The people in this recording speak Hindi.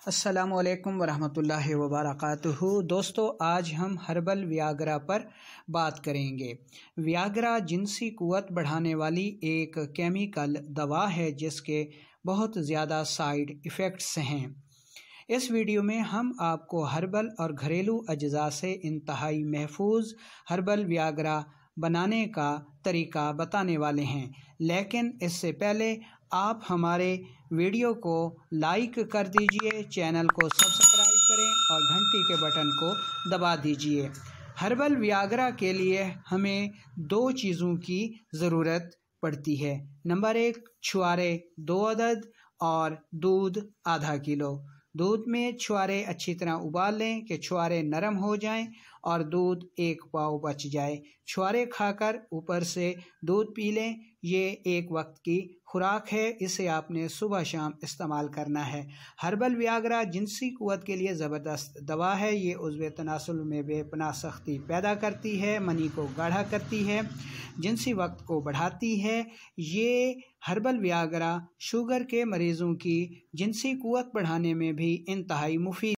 अस्सलामुअलैकुम वरहमतुल्लाहि वबरकातुहू। दोस्तों, आज हम हर्बल वियाग्रा पर बात करेंगे। वियाग्रा जिनसी कुव्वत बढ़ाने वाली एक केमिकल दवा है जिसके बहुत ज़्यादा साइड इफ़ेक्ट्स हैं। इस वीडियो में हम आपको हर्बल और घरेलू अज्जा से इंतहाई महफूज हर्बल वियाग्रा बनाने का तरीका बताने वाले हैं, लेकिन इससे पहले आप हमारे वीडियो को लाइक कर दीजिए, चैनल को सब्सक्राइब करें और घंटी के बटन को दबा दीजिए। हर्बल वियाग्रा के लिए हमें 2 चीज़ों की ज़रूरत पड़ती है। नंबर 1, छुआरे 2 अदद और दूध आधा किलो। दूध में छुआरे अच्छी तरह उबाल लें कि छुआरे नरम हो जाएं और दूध 1 पाव बच जाए। छुआरे खाकर ऊपर से दूध पी लें। ये एक वक्त की खुराक है, इसे आपने सुबह शाम इस्तेमाल करना है। हर्बल वियाग्रा जिनसी कुव्वत के लिए ज़बरदस्त दवा है। ये उज़्व तनासुल में बेपनाह सख्ती पैदा करती है, मनी को गाढ़ा करती है, जिनसी वक्त को बढ़ाती है। ये हर्बल वियाग्रा शुगर के मरीज़ों की जिनसी कुव्वत बढ़ाने में भी इंतहाई मुफीद